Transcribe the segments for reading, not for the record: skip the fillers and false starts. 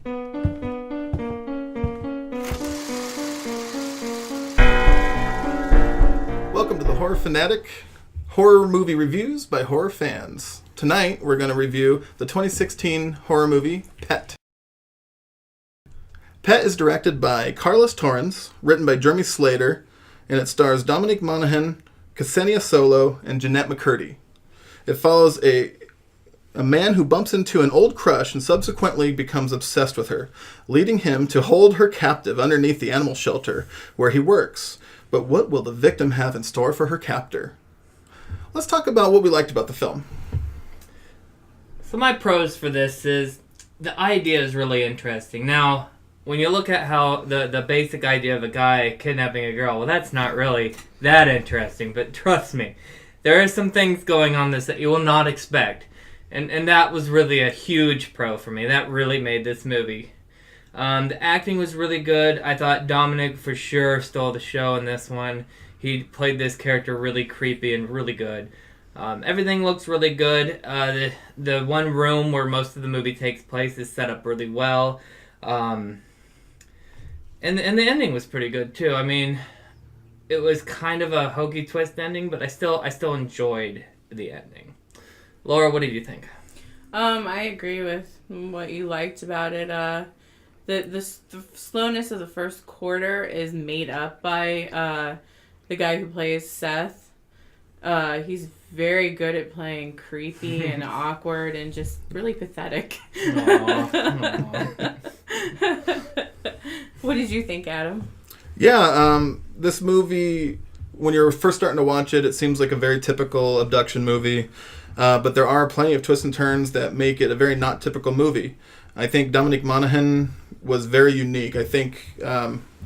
Welcome to the Horror Fanatic, horror movie reviews by horror fans. Tonight, we're going to review the 2016 horror movie, Pet. Pet is directed by Carlos Torrens, written by Jeremy Slater, and it stars Dominic Monaghan, Ksenia Solo, and Jeanette McCurdy. It follows a man who bumps into an old crush and subsequently becomes obsessed with her, leading him to hold her captive underneath the animal shelter where he works. But what will the victim have in store for her captor? Let's talk about what we liked about the film. So my pros for this is the idea is really interesting. Now, when you look at how the basic idea of a guy kidnapping a girl, well, that's not really that interesting. But trust me, there are some things going on this that you will not expect. And that was really a huge pro for me. That really made this movie. The acting was really good. I thought Dominic for sure stole the show in this one. He played this character really creepy and really good. Everything looks really good. The one room where most of the movie takes place is set up really well. And the ending was pretty good too. I mean, it was kind of a hokey twist ending, but I still enjoyed the ending. Laura, what did you think? I agree with what you liked about it. The slowness of the first quarter is made up by the guy who plays Seth. He's very good at playing creepy and awkward and just really pathetic. Aww. What did you think, Adam? Yeah, this movie, when you're first starting to watch it, it seems like a very typical abduction movie. But there are plenty of twists and turns that make it a very not typical movie. I think Dominic Monaghan was very unique. I think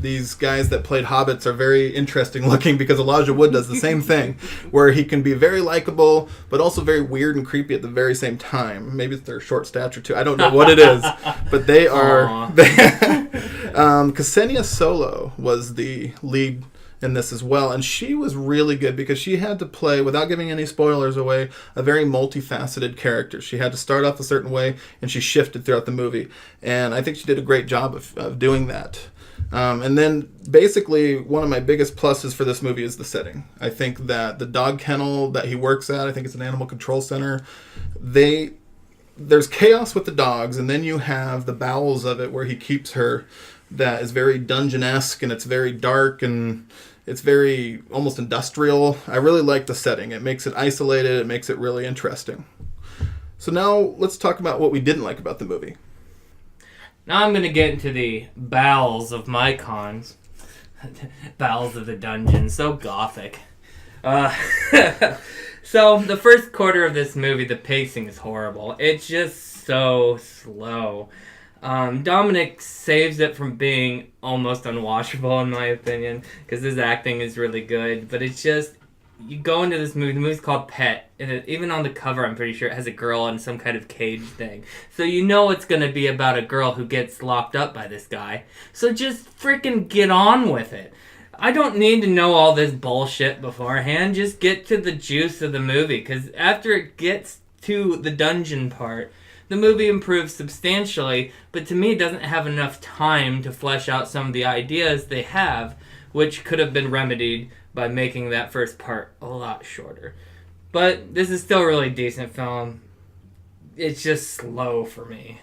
these guys that played hobbits are very interesting looking because Elijah Wood does the same thing, where he can be very likable, but also very weird and creepy at the very same time. Maybe it's their short stature too. I don't know what it is, but they are. Ksenia Solo was the lead in this as well, and she was really good because she had to play, without giving any spoilers away, a very multifaceted character. She had to start off a certain way, and she shifted throughout the movie, and I think she did a great job of doing that. And then, basically, one of my biggest pluses for this movie is the setting. I think that the dog kennel that he works at, I think it's an animal control center, there's chaos with the dogs, and then you have the bowels of it where he keeps her that is very dungeon-esque, and it's very dark, and it's very almost industrial. I really like the setting. It makes it isolated. It makes it really interesting. So now let's talk about what we didn't like about the movie. Now I'm going to get into the bowels of my cons. Bowels of the dungeon. So gothic. So the first quarter of this movie, the pacing is horrible. It's just so slow. Dominic saves it from being almost unwatchable, in my opinion, because his acting is really good. But it's just, you go into this movie, the movie's called Pet, and even on the cover, I'm pretty sure it has a girl in some kind of cage thing. So you know it's going to be about a girl who gets locked up by this guy. So just freaking get on with it. I don't need to know all this bullshit beforehand. Just get to the juice of the movie, because after it gets to the dungeon part, the movie improves substantially, but to me it doesn't have enough time to flesh out some of the ideas they have, which could have been remedied by making that first part a lot shorter. But this is still a really decent film. It's just slow for me.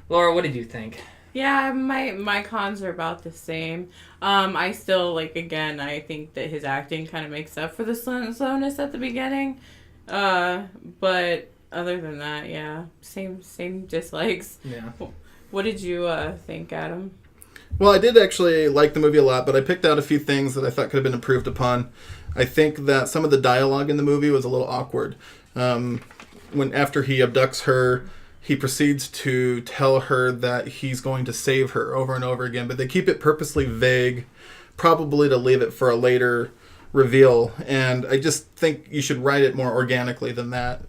Laura, what did you think? Yeah, my cons are about the same. I still, again, I think that his acting kind of makes up for the slowness at the beginning. But other than that, yeah, same dislikes. Yeah. What did you think, Adam? Well, I did actually like the movie a lot, but I picked out a few things that I thought could have been improved upon. I think that some of the dialogue in the movie was a little awkward. When after he abducts her, he proceeds to tell her that he's going to save her over and over again, but they keep it purposely vague, probably to leave it for a later reveal, and I just think you should write it more organically than that.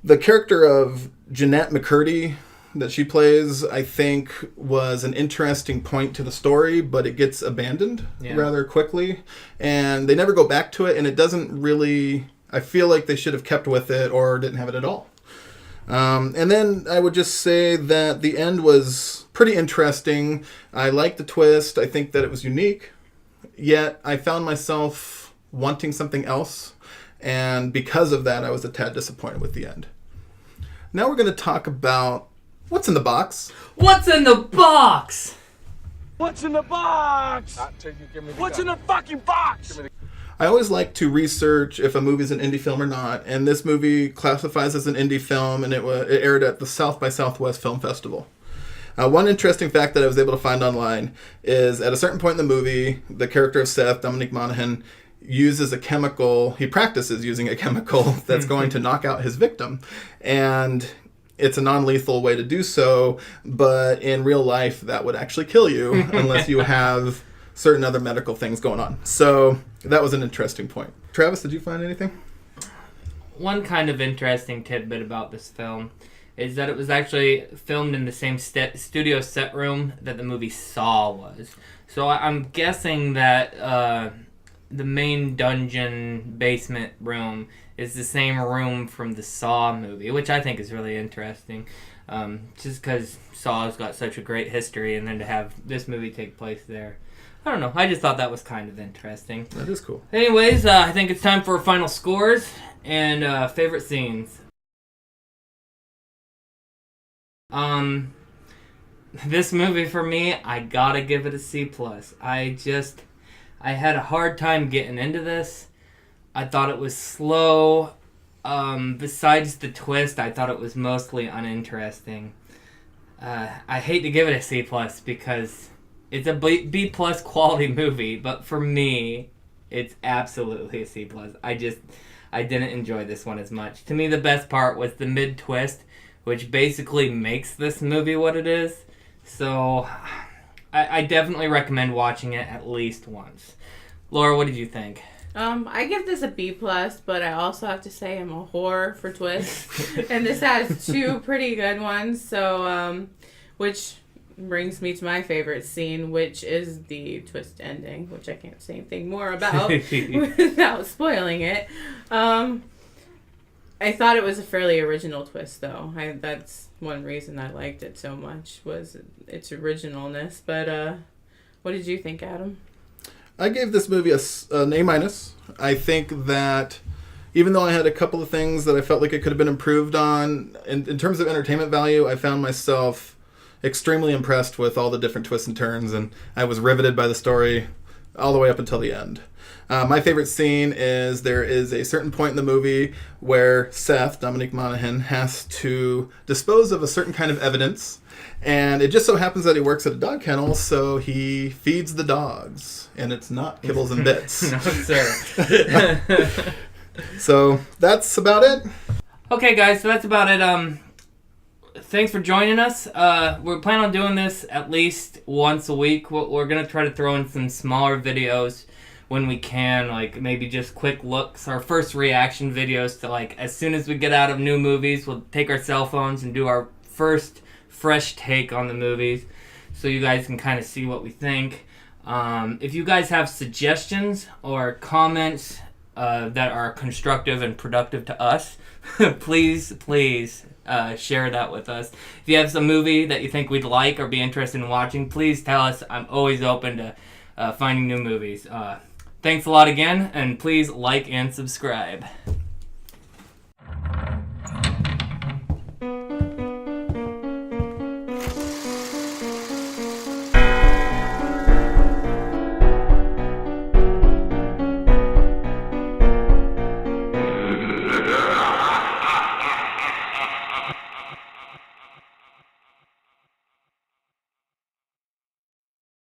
The character of Jeanette McCurdy that she plays, I think, was an interesting point to the story, but it gets abandoned rather quickly, and they never go back to it, and it doesn't really... I feel like they should have kept with it or didn't have it at all. And then I would just say that the end was pretty interesting. I liked the twist. I think that it was unique. Yet I found myself wanting something else. And because of that, I was a tad disappointed with the end. Now we're going to talk about what's in the box. What's in the box? What's in the box? What's in the fucking box? I always like to research if a movie's an indie film or not, and this movie classifies as an indie film, and it aired at the South by Southwest Film Festival. One interesting fact that I was able to find online is at a certain point in the movie, the character of Seth, Dominic Monaghan, uses a chemical, he practices using a chemical that's going to knock out his victim. And it's a non-lethal way to do so, but in real life, that would actually kill you unless you have certain other medical things going on. So that was an interesting point. Travis, did you find anything? One kind of interesting tidbit about this film is that it was actually filmed in the same studio set room that the movie Saw was. So I'm guessing that the main dungeon basement room is the same room from the Saw movie, which I think is really interesting. Just because Saw's got such a great history, and then to have this movie take place there. I don't know. I just thought that was kind of interesting. That is cool. Anyways, I think it's time for final scores and favorite scenes. This movie for me, I gotta give it a C+. I had a hard time getting into this. I thought it was slow. Besides the twist, I thought it was mostly uninteresting. I hate to give it a C+, because it's a B+ quality movie, but for me, it's absolutely a C+. I didn't enjoy this one as much. To me, the best part was the mid-twist, which basically makes this movie what it is. So, I definitely recommend watching it at least once. Laura, what did you think? I give this a B+, but I also have to say I'm a whore for twists. And this has two pretty good ones, so, which brings me to my favorite scene, which is the twist ending, which I can't say anything more about without spoiling it. I thought it was a fairly original twist, though. That's one reason I liked it so much, was its originalness. But what did you think, Adam? I gave this movie an A-. I think that even though I had a couple of things that I felt like it could have been improved on, in terms of entertainment value, I found myself extremely impressed with all the different twists and turns, and I was riveted by the story all the way up until the end. My favorite scene is there is a certain point in the movie where Seth, Dominic Monaghan, has to dispose of a certain kind of evidence, and it just so happens that he works at a dog kennel, so he feeds the dogs, and it's not kibbles and bits. No, sir. So that's about it. Okay, guys, so that's about it. Thanks for joining us. We're planning on doing this at least once a week. We're going to try to throw in some smaller videos when we can, like maybe just quick looks, our first reaction videos to, like, as soon as we get out of new movies, we'll take our cell phones and do our first fresh take on the movies so you guys can kind of see what we think. If you guys have suggestions or comments that are constructive and productive to us, please share that with us. If you have some movie that you think we'd like or be interested in watching, please tell us. I'm always open to finding new movies. Thanks a lot again, and please like and subscribe.